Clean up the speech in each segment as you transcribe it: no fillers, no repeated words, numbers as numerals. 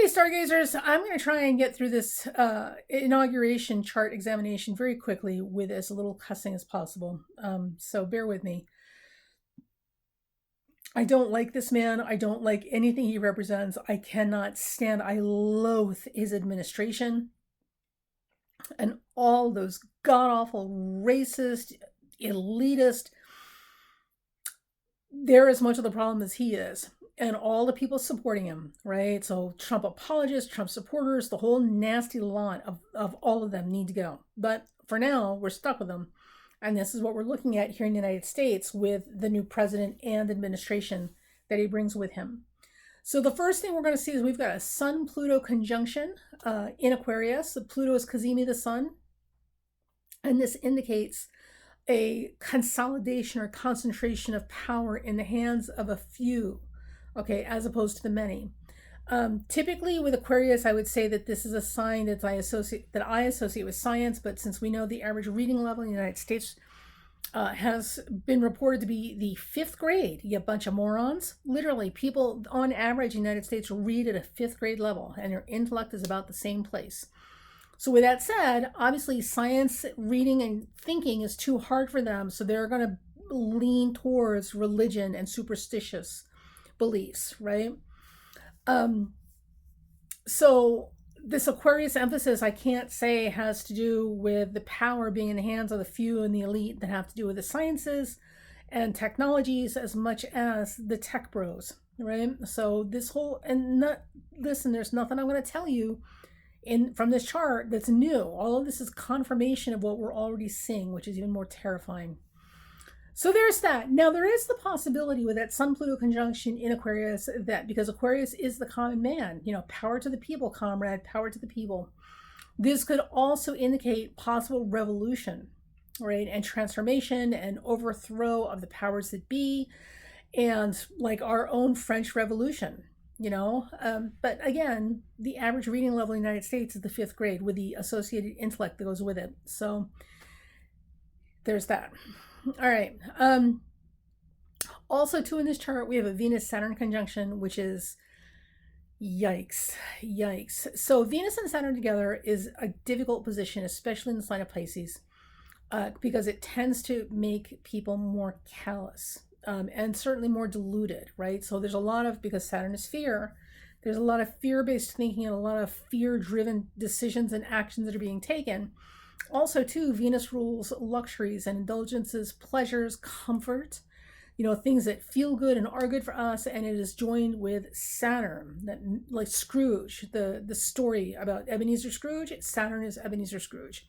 Okay, stargazers, I'm going to try and get through this inauguration chart examination very quickly with as little cussing as possible. So bear with me. I don't like this man. I don't like anything he represents. I cannot stand, I loathe his administration and all those god-awful racist, elitist. They're as much of the problem as he is. And all the people supporting him, right? So Trump apologists, Trump supporters, the whole nasty lot of all of them need to go. But for now, we're stuck with them. And this is what we're looking at here in the United States with the new president and administration that he brings with him. So the first thing we're going to see is we've got a Sun-Pluto conjunction in Aquarius. Pluto is Cazimi the Sun. And this indicates a consolidation or concentration of power in the hands of a few, okay, as opposed to the many. Typically with Aquarius, I would say that this is a sign that I associate with science, but since we know the average reading level in the United States has been reported to be the 5th grade, you bunch of morons. Literally, people on average in the United States read at a 5th grade level, and their intellect is about the same place. So with that said, obviously science, reading, and thinking is too hard for them, so they're going to lean towards religion and superstitious beliefs, right? So this Aquarius emphasis, I can't say has to do with the power being in the hands of the few and the elite that have to do with the sciences and technologies as much as the tech bros, right? So this whole, listen, there's nothing I'm going to tell you from this chart that's new. All of this is confirmation of what we're already seeing, which is even more terrifying. So there's that. Now there is the possibility with that Sun-Pluto conjunction in Aquarius that because Aquarius is the common man, power to the people, comrade, power to the people. This could also indicate possible revolution, right? And transformation and overthrow of the powers that be, and like our own French Revolution. But again, the average reading level in the United States is the 5th grade with the associated intellect that goes with it. So there's that. All right. Also too in this chart, we have a Venus-Saturn conjunction, which is yikes. So Venus and Saturn together is a difficult position, especially in the sign of Pisces, because it tends to make people more callous. And certainly more deluded, right? So there's a lot of, because Saturn is fear, there's a lot of fear-based thinking and a lot of fear-driven decisions and actions that are being taken. Also, too, Venus rules luxuries and indulgences, pleasures, comfort, things that feel good and are good for us, and it is joined with Saturn, that like Scrooge, the story about Ebenezer Scrooge. Saturn is Ebenezer Scrooge.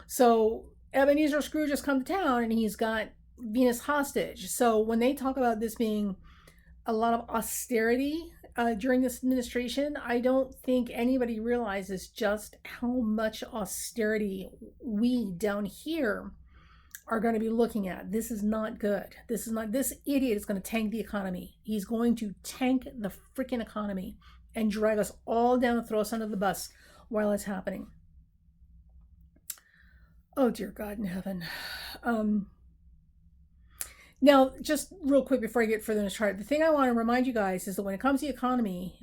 So Ebenezer Scrooge has come to town and he's got Venus hostage. So when they talk about this being a lot of austerity during this administration, I don't think anybody realizes just how much austerity we down here are going to be looking at. This is not good. This idiot is going to tank the economy. He's going to tank the freaking economy and drag us all down and throw us under the bus while it's happening. Oh dear God in heaven. Now, just real quick before I get further in this chart, the thing I want to remind you guys is that when it comes to the economy,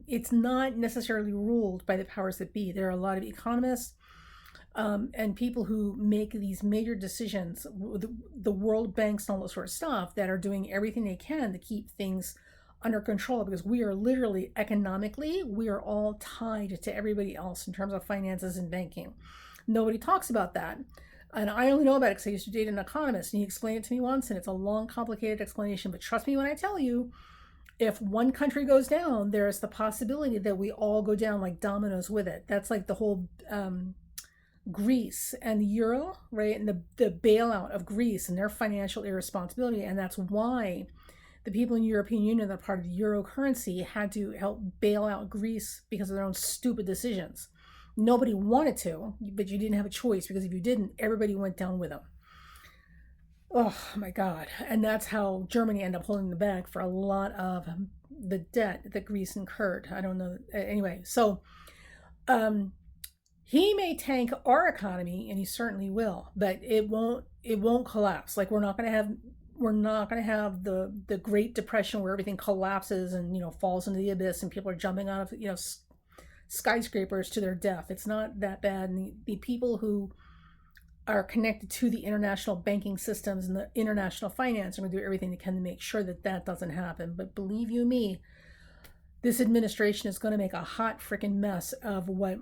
it's not necessarily ruled by the powers that be. There are a lot of economists and people who make these major decisions, the World Banks and all that sort of stuff, that are doing everything they can to keep things under control, because we are literally economically, we are all tied to everybody else in terms of finances and banking. Nobody talks about that. And I only know about it because I used to date an economist, and he explained it to me once, and it's a long, complicated explanation. But trust me when I tell you, if one country goes down, there's the possibility that we all go down like dominoes with it. That's like the whole Greece and the euro, right? And the bailout of Greece and their financial irresponsibility. And that's why the people in the European Union that are part of the euro currency had to help bail out Greece because of their own stupid decisions. Nobody wanted to, but you didn't have a choice, because if you didn't, everybody went down with them. Oh my God. And that's how Germany ended up holding the bag for a lot of the debt that Greece incurred. I don't know. Anyway, so he may tank our economy, and he certainly will, but it won't collapse. Like, we're not going to have we're not going to have the Great Depression where everything collapses and, falls into the abyss and people are jumping out of, skyscrapers to their death. It's not that bad. And the people who are connected to the international banking systems and the international finance are going to do everything they can to make sure that that doesn't happen. But believe you me, this administration is going to make a hot freaking mess of what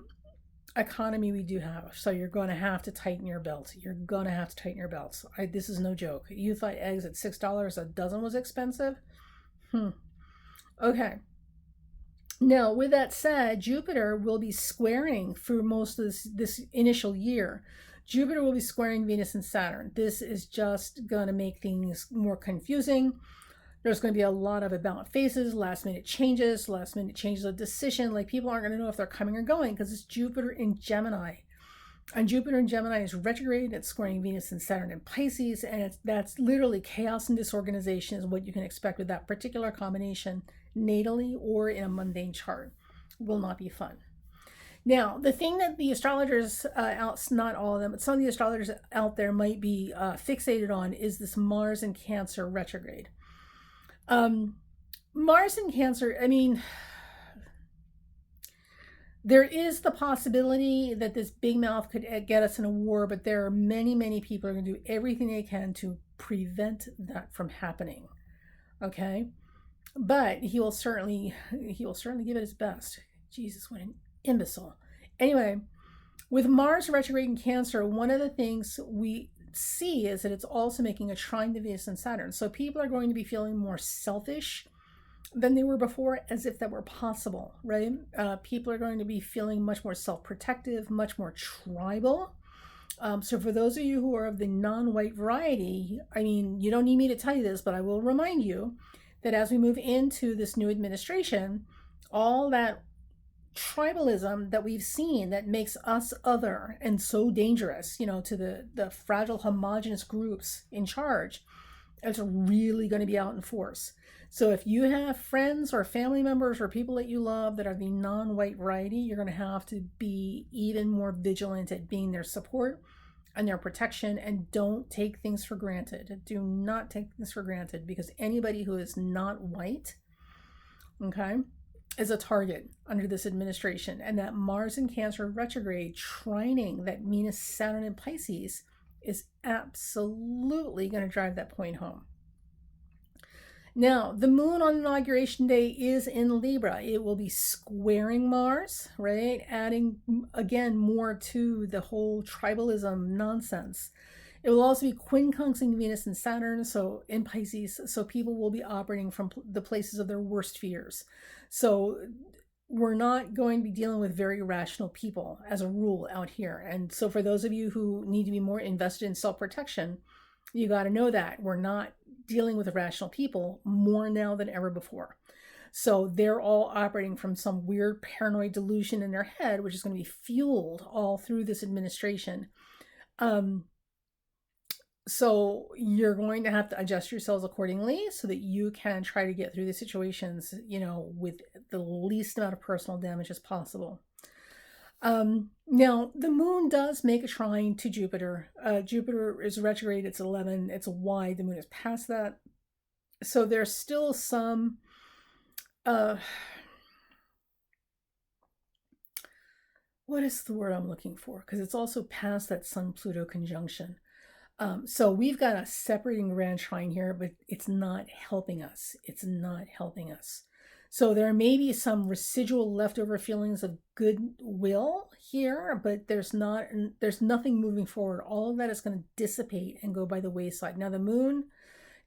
economy we do have. So you're going to have to tighten your belt. You're going to have to tighten your belts. This is no joke. You thought eggs at $6 a dozen was expensive? Okay. Now, with that said, Jupiter will be squaring through most of this initial year. Jupiter will be squaring Venus and Saturn. This is just going to make things more confusing. There's going to be a lot of about faces, last minute changes of decision. Like, people aren't going to know if they're coming or going because it's Jupiter in Gemini. And Jupiter in Gemini is retrograde. It's squaring Venus and Saturn in Pisces. And that's literally chaos and disorganization is what you can expect with that particular combination, natally or in a mundane chart. Will not be fun. Now, the thing that the astrologers not all of them, but some of the astrologers out there might be fixated on is this Mars in Cancer retrograde. Mars in Cancer, I mean, there is the possibility that this big mouth could get us in a war, but there are many, many people who are going to do everything they can to prevent that from happening. Okay? But he will certainly give it his best. Jesus, what an imbecile. Anyway, with Mars retrograde in Cancer, one of the things we see is that it's also making a trine to Venus and Saturn. So people are going to be feeling more selfish than they were before, as if that were possible, right? People are going to be feeling much more self-protective, much more tribal. So for those of you who are of the non-white variety, I mean, you don't need me to tell you this, but I will remind you that as we move into this new administration, all that tribalism that we've seen that makes us other and so dangerous, to the fragile homogenous groups in charge, it's really going to be out in force. So if you have friends or family members or people that you love that are the non-white variety, you're going to have to be even more vigilant at being their support and their protection, and don't take things for granted. Do not take things for granted, because anybody who is not white, okay, is a target under this administration. And that Mars in Cancer retrograde trining that Venus, Saturn, and Pisces is absolutely going to drive that point home. Now, the moon on inauguration day is in Libra. It will be squaring Mars, right? Adding, again, more to the whole tribalism nonsense. It will also be quincunxing Venus and Saturn, so in Pisces, so people will be operating from the places of their worst fears. So we're not going to be dealing with very rational people as a rule out here. And so for those of you who need to be more invested in self-protection, you got to know that we're not dealing with rational people more now than ever before. So they're all operating from some weird paranoid delusion in their head, which is going to be fueled all through this administration. So you're going to have to adjust yourselves accordingly so that you can try to get through the situations, with the least amount of personal damage as possible. Now, the moon does make a trine to Jupiter. Jupiter is retrograde, it's 11, it's wide, the moon is past that. So there's still some, what is the word I'm looking for? Because it's also past that Sun-Pluto conjunction. So we've got a separating grand trine here, but it's not helping us. It's not helping us. So there may be some residual leftover feelings of goodwill here, but there's nothing moving forward. All of that is going to dissipate and go by the wayside. Now, the moon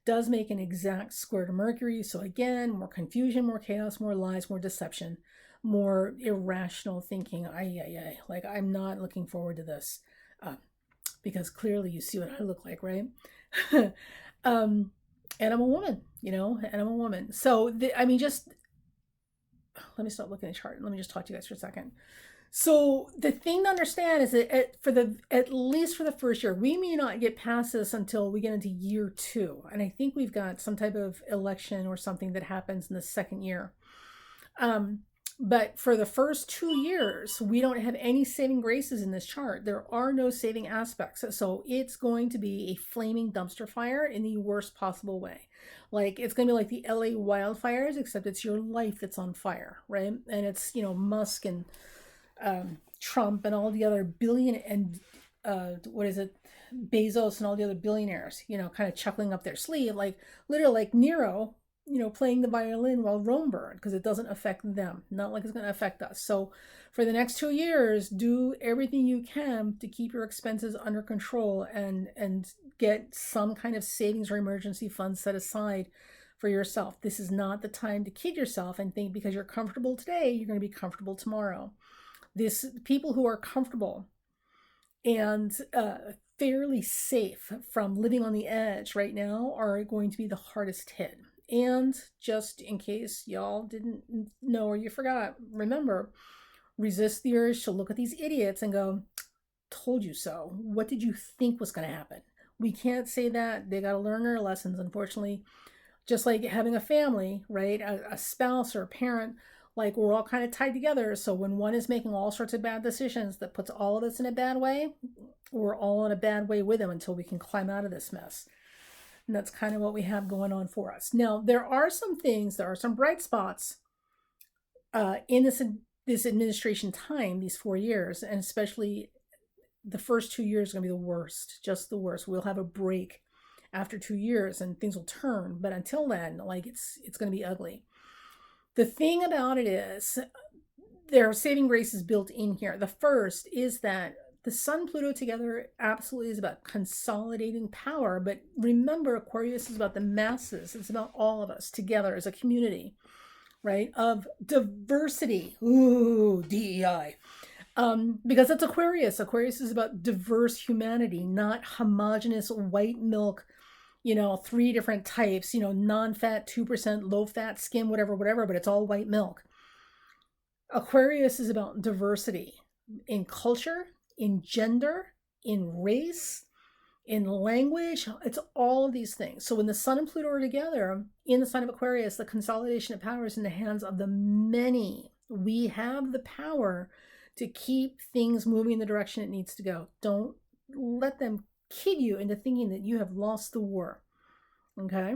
does make an exact square to Mercury. So again, more confusion, more chaos, more lies, more deception, more irrational thinking. Like, I'm not looking forward to this. Because clearly you see what I look like, right? And I'm a woman, and I'm a woman. So, just let me stop looking at the chart. Let me just talk to you guys for a second. So the thing to understand is that at least for the first year, we may not get past this until we get into year 2. And I think we've got some type of election or something that happens in the second year. But for the first 2 years, we don't have any saving graces in this chart. There are no saving aspects. So it's going to be a flaming dumpster fire in the worst possible way. Like, it's going to be like the LA wildfires, except it's your life that's on fire, right? And it's, Musk and Trump and all the other Bezos and all the other billionaires, kind of chuckling up their sleeve, like literally like Nero, playing the violin while Rome burned, because it doesn't affect them, not like it's going to affect us. So for the next 2 years, do everything you can to keep your expenses under control and get some kind of savings or emergency fund set aside for yourself. This is not the time to kid yourself and think because you're comfortable today, you're going to be comfortable tomorrow. People who are comfortable and fairly safe from living on the edge right now are going to be the hardest hit. And just in case y'all didn't know or you forgot, remember, resist the urge to look at these idiots and go, told you so. What did you think was going to happen? We can't say that. They got to learn their lessons, unfortunately. Just like having a family, right? A spouse or a parent, like, we're all kind of tied together. So when one is making all sorts of bad decisions that puts all of us in a bad way, we're all in a bad way with them until we can climb out of this mess. And that's kind of what we have going on for us. Now, there are some bright spots in this administration time, these 4 years, and especially the first 2 years are going to be the worst, just the worst. We'll have a break after 2 years and things will turn. But until then, like, it's going to be ugly. The thing about it is there are saving graces built in here. The first is that the Sun Pluto together absolutely is about consolidating power. But remember, Aquarius is about the masses. It's about all of us together as a community, right? Of diversity. Ooh, DEI. Because that's Aquarius. Aquarius is about diverse humanity, not homogenous white milk, 3 different types, non-fat, 2%, low-fat, skim, whatever, but it's all white milk. Aquarius is about diversity in culture, in gender, in race, in language. It's all of these things. So when the Sun and Pluto are together in the sign of Aquarius, the consolidation of power is in the hands of the many. We have the power to keep things moving in the direction it needs to go. Don't let them kid you into thinking that you have lost the war. Okay?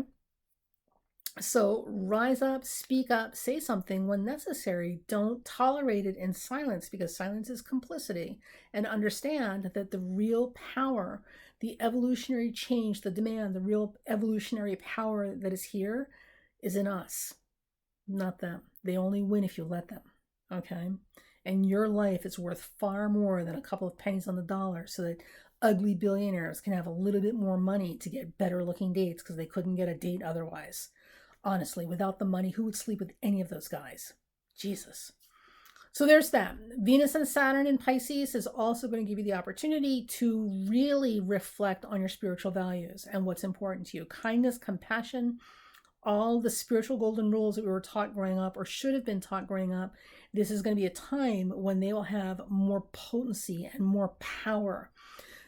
So rise up, speak up, say something when necessary. Don't tolerate it in silence, because silence is complicity. And understand that the real power, the evolutionary change, the demand, the real evolutionary power that is here is in us, not them. They only win if you let them. Okay? And your life is worth far more than a couple of pennies on the dollar, so that ugly billionaires can have a little bit more money to get better looking dates because they couldn't get a date otherwise. Honestly, without the money, who would sleep with any of those guys? Jesus. So there's that. Venus and Saturn in Pisces is also going to give you the opportunity to really reflect on your spiritual values and what's important to you. Kindness, compassion, all the spiritual golden rules that we were taught growing up or should have been taught growing up. This is going to be a time when they will have more potency and more power.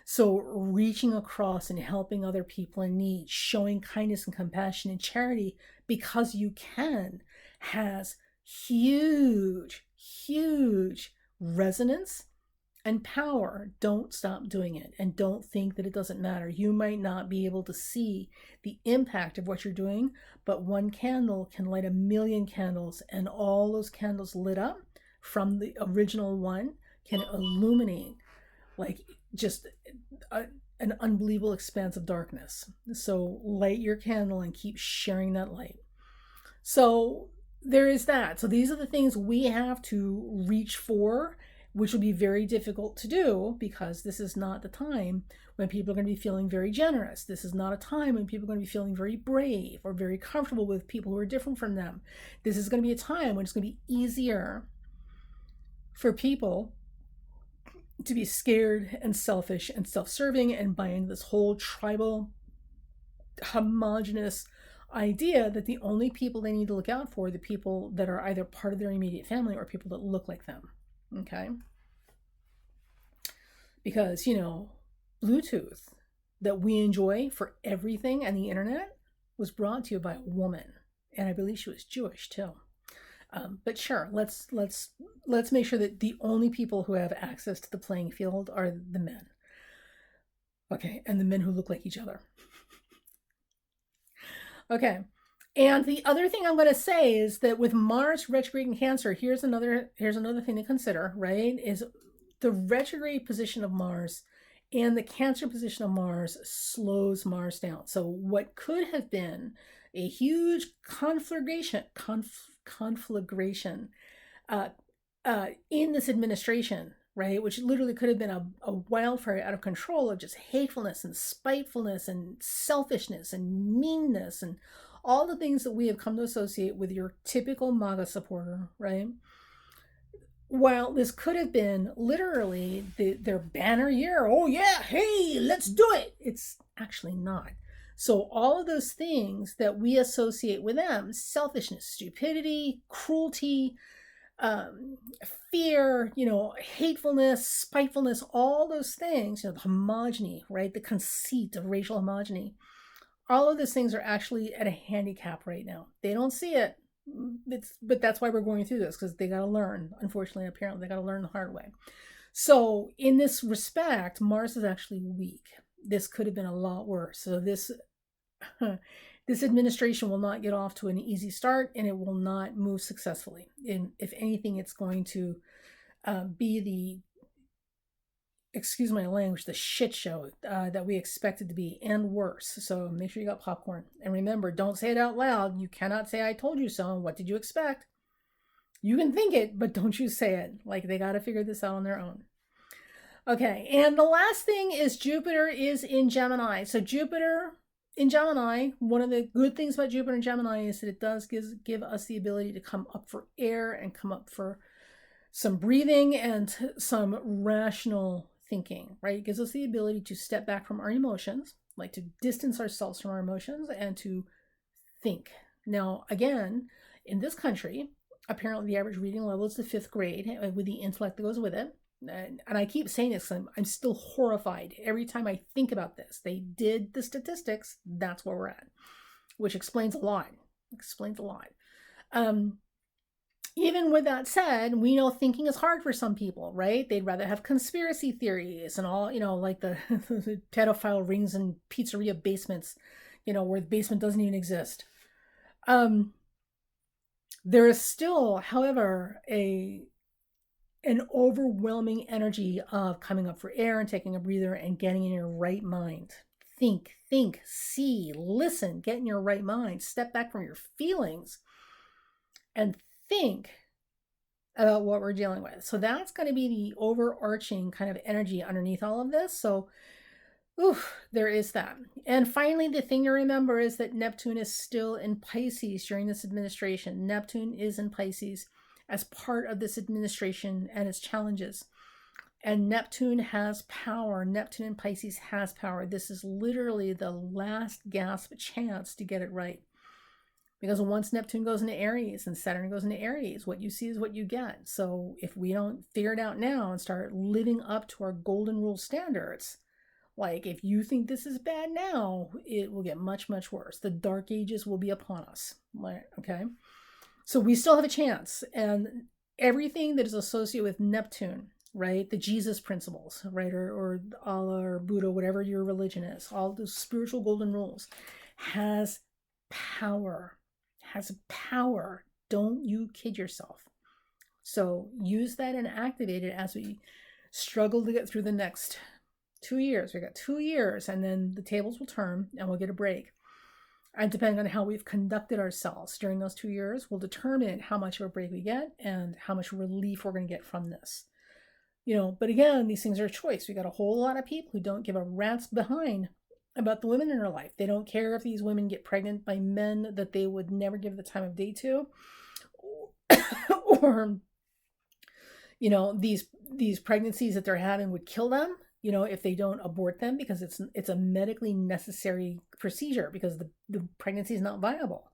So reaching across and helping other people in need, showing kindness and compassion and charity because you can, has huge, huge resonance and power. Don't stop doing it, and don't think that it doesn't matter. You might not be able to see the impact of what you're doing, but one candle can light 1,000,000 candles, and all those candles lit up from the original one can illuminate like just an unbelievable expanse of darkness. So light your candle and keep sharing that light. So there is that. So these are the things we have to reach for, which will be very difficult to do because this is not the time when people are going to be feeling very generous. This is not a time when people are going to be feeling very brave or very comfortable with people who are different from them. This is going to be a time when it's going to be easier for people to be scared and selfish and self-serving and buy into this whole tribal, homogenous idea that the only people they need to look out for are the people that are either part of their immediate family or people that look like them. Okay? Because, Bluetooth that we enjoy for everything and the internet was brought to you by a woman. And I believe she was Jewish too. But sure, let's make sure that the only people who have access to the playing field are the men. Okay, and the men who look like each other. Okay. And the other thing I'm going to say is that with Mars retrograde in Cancer, here's another thing to consider, right? Is the retrograde position of Mars and the Cancer position of Mars slows Mars down. So what could have been a huge conflagration uh, in this administration, right, which literally could have been a wildfire out of control of just hatefulness and spitefulness and selfishness and meanness and all the things that we have come to associate with your typical MAGA supporter, right? While this could have been literally their banner year, oh yeah, hey, let's do it. It's actually not. So all of those things that we associate with them, selfishness, stupidity, cruelty, um, fear, hatefulness, spitefulness, all those things, the homogeny, right? The conceit of racial homogeny. All of those things are actually at a handicap right now. They don't see it. But that's why we're going through this, because they got to learn. Unfortunately, apparently, they got to learn the hard way. So in this respect, Mars is actually weak. This could have been a lot worse. So this administration will not get off to an easy start, and it will not move successfully. And if anything, it's going to be the, excuse my language, the shit show that we expected to be, and worse. So make sure you got popcorn. And remember, don't say it out loud. You cannot say, I told you so. What did you expect? You can think it, but don't you say it. Like, they got to figure this out on their own. Okay, and the last thing is Jupiter is in Gemini. So Jupiter in Gemini, one of the good things about Jupiter in Gemini is that it does give us the ability to come up for air and come up for some breathing and some rational thinking, right? It gives us the ability to step back from our emotions, like to distance ourselves from our emotions and to think. Now, again, in this country, apparently the average reading level is the 5th grade with the intellect that goes with it. And I keep saying this, I'm still horrified every time I think about this. They did the statistics, that's where we're at, which explains a lot. Even with that said, we know thinking is hard for some people, right? They'd rather have conspiracy theories and all, like the pedophile rings and pizzeria basements, where the basement doesn't even exist. There is still, however, an overwhelming energy of coming up for air and taking a breather and getting in your right mind. Think, see, listen, get in your right mind, step back from your feelings and think about what we're dealing with. So that's going to be the overarching kind of energy underneath all of this. So, there is that. And finally, the thing to remember is that Neptune is still in Pisces during this administration. Neptune is in Pisces as part of this administration and its challenges. And Neptune has power. Neptune in Pisces has power. This is literally the last gasp chance to get it right. Because once Neptune goes into Aries and Saturn goes into Aries, what you see is what you get. So if we don't figure it out now and start living up to our golden rule standards, like if you think this is bad now, it will get much, much worse. The dark ages will be upon us. Okay? So we still have a chance. And everything that is associated with Neptune, right? The Jesus principles, right? Or Allah or Buddha, whatever your religion is, all those spiritual golden rules, has power. Don't you kid yourself. So use that and activate it as we struggle to get through the next 2 years. We got 2 years, and then the tables will turn and we'll get a break. And depending on how we've conducted ourselves during those 2 years, will determine how much of a break we get and how much relief we're going to get from this. But again, these things are a choice. We got a whole lot of people who don't give a rat's behind about the women in their life. They don't care if these women get pregnant by men that they would never give the time of day to, or these pregnancies that they're having would kill them, if they don't abort them, because it's a medically necessary procedure because the pregnancy is not viable.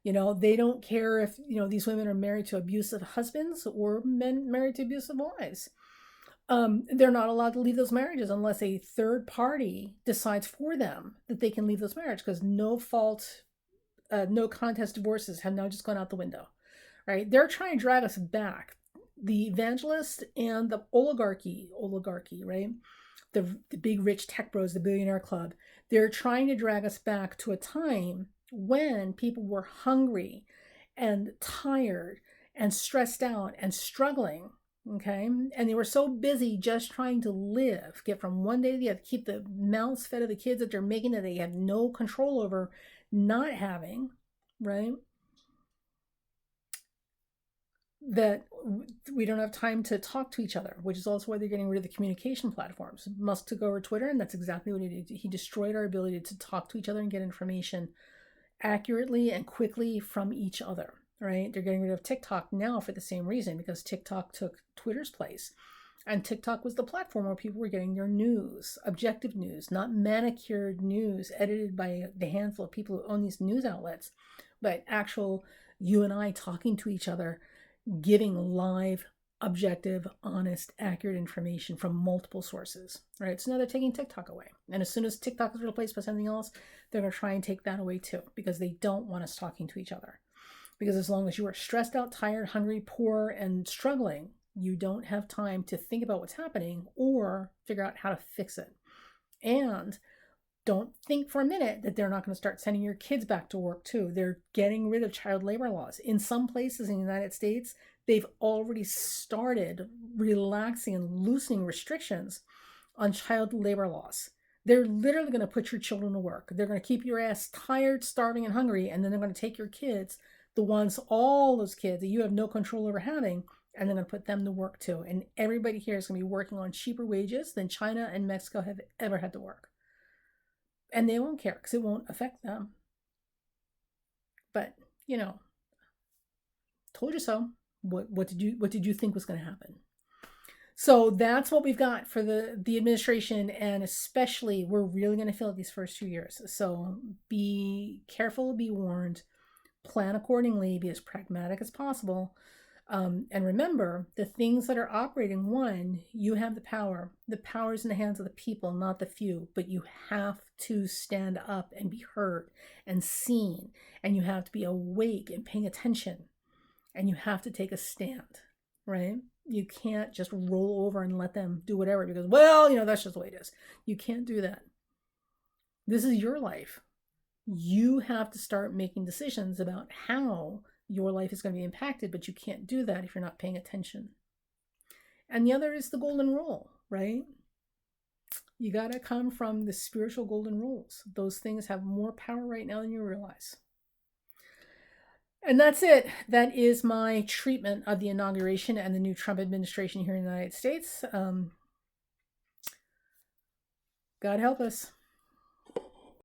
They don't care if these women are married to abusive husbands or men married to abusive wives. They're not allowed to leave those marriages unless a third party decides for them that they can leave those marriages, because no contest divorces have now just gone out the window, right? They're trying to drag us back. The evangelists and the oligarchy, right? The big rich tech bros, the billionaire club, they're trying to drag us back to a time when people were hungry and tired and stressed out and struggling, okay? And they were so busy just trying to live, get from one day to the other, keep the mouths fed of the kids that they're making that they have no control over not having, right? That we don't have time to talk to each other, which is also why they're getting rid of the communication platforms. Musk took over Twitter, and that's exactly what he did. He destroyed our ability to talk to each other and get information accurately and quickly from each other, right? They're getting rid of TikTok now for the same reason, because TikTok took Twitter's place. And TikTok was the platform where people were getting their news, objective news, not manicured news edited by the handful of people who own these news outlets, but actual you and I talking to each other, giving live, objective, honest, accurate information from multiple sources, right? So now they're taking TikTok away. And as soon as TikTok is replaced by something else, they're going to try and take that away too, because they don't want us talking to each other. Because as long as you are stressed out, tired, hungry, poor, and struggling, you don't have time to think about what's happening or figure out how to fix it. And don't think for a minute that they're not going to start sending your kids back to work too. They're getting rid of child labor laws. In some places in the United States, they've already started relaxing and loosening restrictions on child labor laws. They're literally going to put your children to work. They're going to keep your ass tired, starving, and hungry, and then they're going to take your kids, all those kids that you have no control over having, and they're going to put them to work too. And everybody here is going to be working on cheaper wages than China and Mexico have ever had to work. And they won't care because it won't affect them. But, told you so. What did you think was going to happen? So that's what we've got for the administration, and especially we're really going to feel it these first 2 years. So be careful, be warned, plan accordingly, be as pragmatic as possible. And remember, the things that are operating, one, you have the power. The power is in the hands of the people, not the few. But you have to stand up and be heard and seen. And you have to be awake and paying attention. And you have to take a stand, right? You can't just roll over and let them do whatever because, that's just the way it is. You can't do that. This is your life. You have to start making decisions about how your life is going to be impacted, but you can't do that if you're not paying attention. And the other is the golden rule, right? You got to come from the spiritual golden rules. Those things have more power right now than you realize. And that's it. That is my treatment of the inauguration and the new Trump administration here in the United States. God help us.